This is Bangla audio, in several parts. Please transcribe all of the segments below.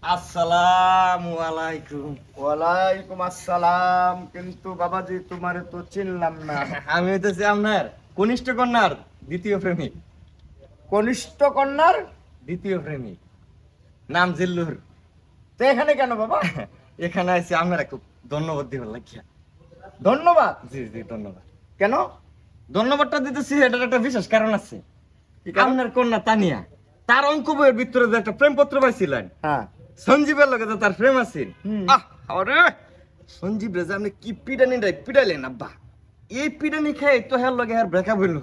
আসসালামু আলাইকুম। ওয়ালাইকুম আসসালাম। কিন্তু বাবাজি তোমারে তো চিনলাম না। আমি হইতেছি আপনার কনিষ্ঠ কন্যার দ্বিতীয় প্রেমিক। কনিষ্ঠ কন্যার দ্বিতীয় প্রেমিক নাম জিল্লুর। তো এখানে কেন বাবা? এখানে আছি আপনারা খুব ধন্যবাদ দিবার লাগিয়া। ধন্যবাদ। জি জি ধন্যবাদ। কেন? ধন্যবাদটা দিতেছি এটার একটা বিশেষ কারণ আছে। কি কারণ? আপনার কন্যা তানিয়া তার অঙ্ক বইয়ের ভিতরে যে একটা প্রেমপত্র পাইছিলেন হ্যাঁ। সঞ্জীবের লগে যে তার প্রেম আছে। হুম। আরে সঞ্জীব রে যে আপনি কি পিটানি পিটাইলেন আব্বা, এই পিটানি খাই তো হের লগে হের ব্রেকআপ হইল।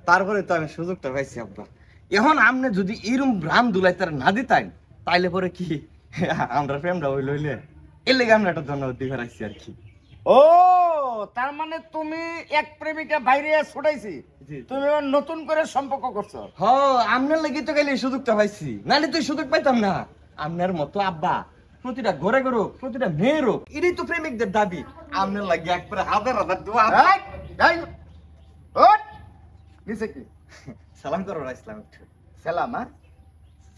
তারপরে তো আমি সুযোগটা পাইছি আব্বা। এখন আপনি যদি এরকম ভ্রাম দুলাই তারা না দিতেন তাইলে পরে কি আমরা প্রেমটা হইল হইলে এর লেগে আমরা একটা ধন্যবাদ দিবার আইছি আর কি। ও তার মানে তুমি এক প্রেমিকা বাইরে ছুটাইছি, জি। তুমি আবার নতুন করে সম্পর্ক করছো। হ আপনার লাগি তো গেলে এই সুযোগটা পাইছি, নাহলে তুই সুযোগ পাইতাম না। আপনার মতো আব্বা প্রতিটা ঘরে ঘরে প্রতিটা মেয়ের এটাই তো প্রেমিকদের দাবি। আপনার লাগে একবারে হাজার হাজার দোয়া। এই, এই, ওঠ। নিচে কি? সালাম করো ইসলাম একটু। সালাম। হ্যাঁ,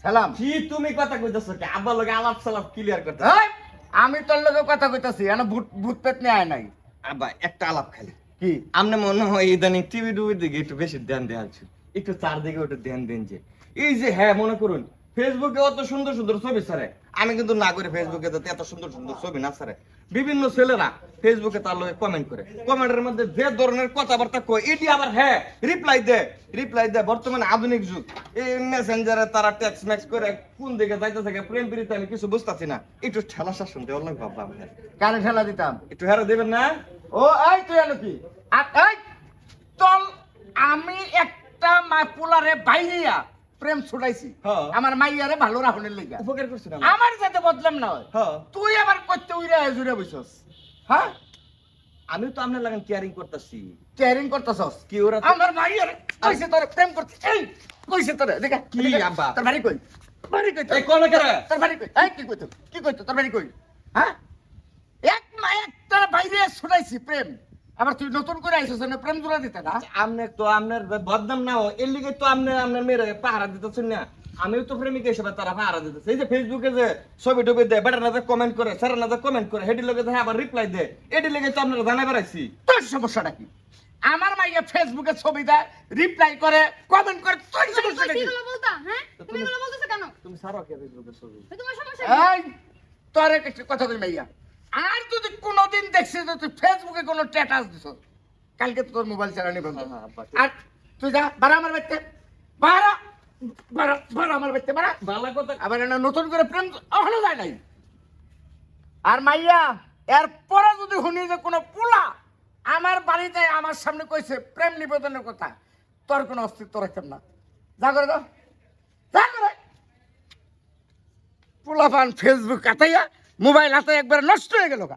সালাম। কি তুমি কথা কইতাছো কি আব্বার লগে আলাপ সালাপ ক্লিয়ার করতে? এই, আমি তোর লগে কথা কইতাছি, এনে ভূত ভূত পেট নিয়ে আয় নাই। আব্বা একটা আলাপ খালি। কি? আমনে মনে হয় ইদানিং টিভি টুভির দিকে একটু বেশি ধ্যান দেওয়া হচ্ছে, একটু চারদিকে একটু ধ্যান দেন। যে এই যে হ্যাঁ মনে করুন ফেসবুকে অত সুন্দর সুন্দর ছবি ছাড়ে, আমি কিন্তু না করে ফেসবুকে যাতে এত সুন্দর সুন্দর ছবি না ছাড়ে। বিভিন্ন ছেলেরা ফেসবুকে তার লগে কমেন্ট করে, কমেন্টের মধ্যে যে ধরনের কথাবার্তা কয় এটি আবার হ্যাঁ রিপ্লাই দেয়। বর্তমানে আধুনিক যুগ, এই মেসেঞ্জারে তারা টেক্সট ম্যাক্স করে কোন দিকে যাইতে থাকে প্রেম প্রীতি আমি কিছু বুঝতেছি না। একটু ঠেলা শাসন দেওয়ার লাগে ভাববা আমাদের কানে ঠেলা দিতাম। একটু হেরা দেবেন না? ও এই তুই এনো কি? এই চল, আমি একটা পোলারে বাইরিয়া প্রেম ছুটাইছি। হ্যাঁ। আমার মাইয়ারে ভালো রাখনের লেগা উপকার করছি না? আমার যাতে বদলাম না হয়। হ্যাঁ। তুই আবার করতে উইরা জুড়ে বইছস। হ্যাঁ, আমি তো আপনার লাগান কেয়ারিং করতেছি। কেয়ারিং করতেছস কি ওরা তো- আমার মাইয়ারে কইছে তোরে প্রেম করতে। এই কইছে তোরে দেখা কি আব্বা? তোর বাড়ি কই? বাড়ি কই তোর? এই কোন করে? তোর বাড়ি কই? এই কি কইতো তোর বাড়ি কই? হ্যাঁ, একটা বাইরে ছুটাইছি প্রেম, আবার তুই নতুন করে আইছস না প্রেম জোড়া দিতে না? আমনে তো আপনার বদনাম না হয় এর লিগে তো আপনার মেয়েরা পাহারা দিতেছেন না। আমিও তো প্রেমিক হিসেবে তারা পাহারা দিতেছে। এই যে ফেসবুকে যে ছবি টবি দেয়, বেটার না কমেন্ট করে, স্যার না কমেন্ট করে, হেডির লগে দেখে আবার রিপ্লাই দেয়, এটির লেগে তো আপনারা জানাই বেড়াইছি। তোর সমস্যাটা কি? আমার মাইয়া ফেসবুকে ছবি দেয়, রিপ্লাই করে, কমেন্ট করে, তোর সমস্যাটা কি? তুমি সারো কে ফেসবুকে ছবি? এই তোর একটা কথা কই মাইয়া, আর যদি কোনোদিন দেখছিস যে তুই ফেসবুকে কোনো স্ট্যাটাস দিছস, কালকে তো তোর মোবাইল চালানি বন্ধ। হ্যাঁ, আব্বা, ঠিক। আর তুই যা বাড়া আমার বাড়িতে, বাড়া আমার বাড়িতে বাড়া। ভালো কথা। আবার এটা নতুন করে প্রেম হলো যায় নাই। আর মাইয়া এরপরে যদি শুনি যে কোনো পোলা আমার বাড়িতে আমার সামনে কইছে প্রেম নিবেদনের কথা, তোর কোনো অস্তিত্ব রাখতাম না। যা করে দাও, যা করে। পোলা পান ফেসবুক কাটাইয়া মোবাইল হাতে একবার নষ্ট হয়ে গেল গা।